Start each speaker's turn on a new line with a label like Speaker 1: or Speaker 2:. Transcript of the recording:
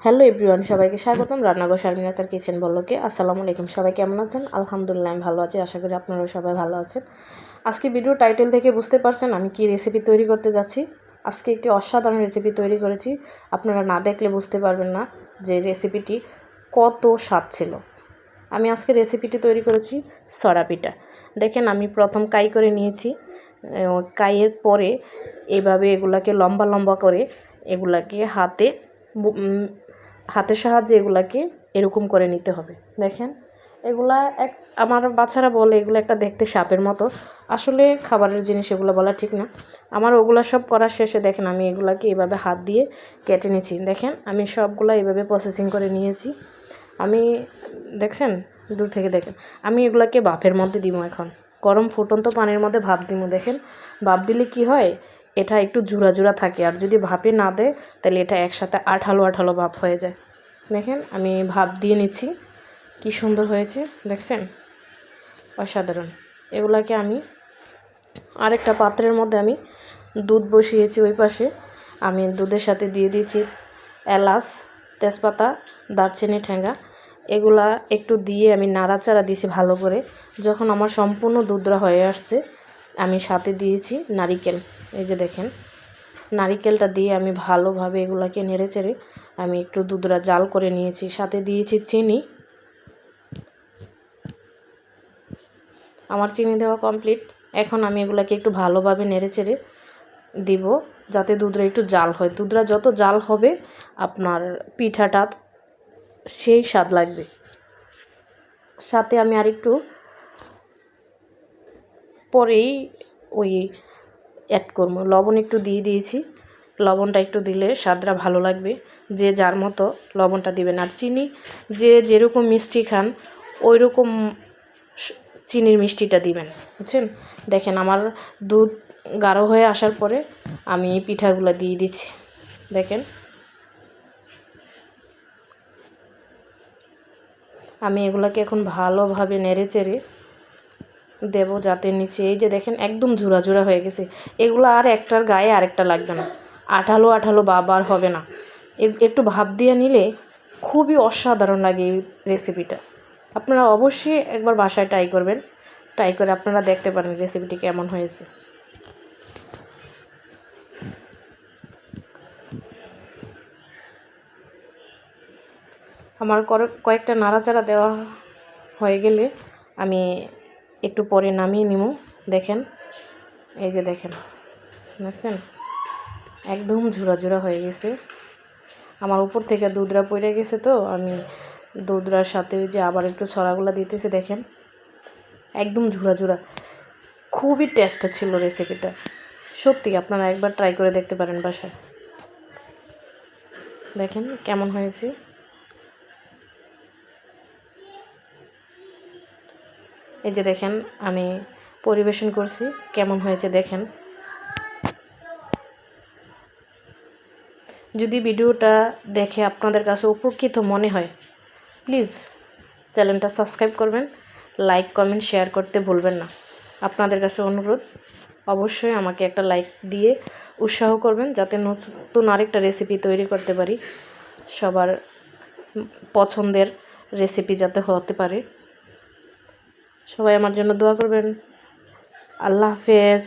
Speaker 1: Hello everyone, সবাইকে স্বাগতম রান্নাঘর শারমিনাতার কিচেন ব্লগে। আসসালামু আলাইকুম। সবাই কেমন আছেন? আলহামদুলিল্লাহ আমি ভালো আছি। আশা করি আপনারাও সবাই ভালো আছেন। আজকে ভিডিও টাইটেল থেকে বুঝতে পারছেন আমি কি রেসিপি তৈরি করতে যাচ্ছি। আজকে একটি অসাধারণ রেসিপি তৈরি করেছি। আপনারা না দেখলে বুঝতে পারবেন না যে রেসিপিটি কত স্বাদ ছিল। আমি আজকে রেসিপিটি তৈরি করেছি সরা পিঠা। দেখেন আমি প্রথম কাই করে নিয়েছি। কাইয়ের পরে এইভাবে এগুলাকে লম্বা লম্বা করে এগুলাকে হাতের সাহায্যে এগুলাকে এরকম করে নিতে হবে। দেখেন এগুলা আমার বাচ্চারা বলে এগুলো একটা দেখতে সাপের মতো। আসলে খাবারের জিনিস এগুলো বলা ঠিক না। আমার ওগুলা সব করার শেষে দেখেন আমি এগুলাকে এভাবে হাত দিয়ে কেটে নিয়েছি। দেখেন আমি সবগুলা এভাবে প্রসেসিং করে নিয়েছি। আমি দেখছেন দূর থেকে দেখেন আমি এগুলাকে ভাপের মধ্যে দিব। এখন গরম ফুটন্ত পানির মধ্যে ভাপ দিব। দেখেন ভাপ দিলে কি হয়, এটা একটু জুড়া জুড়া থাকে, আর যদি ভাপে না দেয় তাহলে এটা একসাথে আঠালো আঠালো ভাপ হয়ে যায়। দেখেন আমি ভাপ দিয়ে নিচ্ছি, কি সুন্দর হয়েছে দেখছেন, অসাধারণ। এগুলাকে আমি আরেকটা পাত্রের মধ্যে আমি দুধ বসিয়েছি। ওই পাশে আমি দুধের সাথে দিয়ে দিয়েছি এলাচ, তেজপাতা, দারচিনি, ঠেঙ্গা, এগুলা একটু দিয়ে আমি নাড়াচাড়া দিয়েছি ভালো করে। যখন আমার সম্পূর্ণ দুধরা হয়ে আসছে আমি সাথে দিয়েছি নারিকেল। এই যে দেখেন নারিকেলটা দিয়ে আমি ভালোভাবে এগুলাকে নেড়ে চেড়ে আমি একটু দুধরা জাল করে নিয়েছি। সাথে দিয়েছি চিনি। আমার চিনি দেওয়া কমপ্লিট। এখন আমি এগুলাকে একটু ভালোভাবে নেড়ে চেড়ে দিব যাতে দুধরা একটু জাল হয়। দুধরা যত জাল হবে আপনার পিঠাটা সেই স্বাদ লাগবে। সাথে আমি আরেকটু পরেই ওই অ্যাড করবো লবণ, একটু দিয়ে দিয়েছি। লবণটা একটু দিলে স্বাদটা ভালো লাগবে। যে যার মতো লবণটা দিবেন। আর চিনি যে যেরকম মিষ্টি খান ওই রকম চিনির মিষ্টিটা দিবেন, বুঝছেন। দেখেন আমার দুধ গাঢ় হয়ে আসার পরে আমি পিঠাগুলো দিয়ে দিচ্ছি। দেখেন আমি এগুলাকে এখন ভালোভাবে নেড়ে চেড়ে দেব যাতে নিচে, এই যে দেখেন একদম ঝুরা ঝুরা হয়ে গেছে। এগুলো আর একটার গায়ে আরেকটা লাগবে না, আঠালো আঠালো বাবার হবে না। একটু ভাপ দিয়ে নিলে খুবই অসাধারণ লাগে এই রেসিপিটা। আপনারা অবশ্যই একবার বাসায় ট্রাই করবেন। ট্রাই করে আপনারা দেখতে পারেন রেসিপিটি কেমন হয়েছে। আমার কয়েকটা নাড়াচাড়া দেওয়া হয়ে গেলে আমি একটু পরে নামিয়ে নিব। দেখেন এই যে দেখেন দেখছেন একদম ঝুরা ঝুরা হয়ে গেছে। আমার উপর থেকে দুধরা পড়ে গেছে, তো আমি দুধরার সাথে ওই যে আবার একটু ছড়াগুলো দিতেছি। দেখেন একদম ঝুরা ঝুরা, খুবই টেস্ট ছিল রেসিপিটা। সত্যি আপনারা একবার ট্রাই করে দেখতে পারেন বাসায়। দেখেন কেমন হয়েছে। এই যে দেখেন আমি পরিবেশন করছি, কেমন হয়েছে দেখেন। যদি ভিডিওটা দেখে আপনাদের কাছে উপকৃত মনে হয় প্লিজ চ্যানেলটা সাবস্ক্রাইব করবেন, লাইক কমেন্ট শেয়ার করতে ভুলবেন না। আপনাদের কাছে অনুরোধ অবশ্যই আমাকে একটা লাইক দিয়ে উৎসাহ করবেন যাতে নতুন আরেকটা রেসিপি তৈরি করতে পারি। সবার পছন্দের রেসিপি যাতে হতে পারে। সবাই আমার জন্য দোয়া করবেন। আল্লাহ হাফেজ।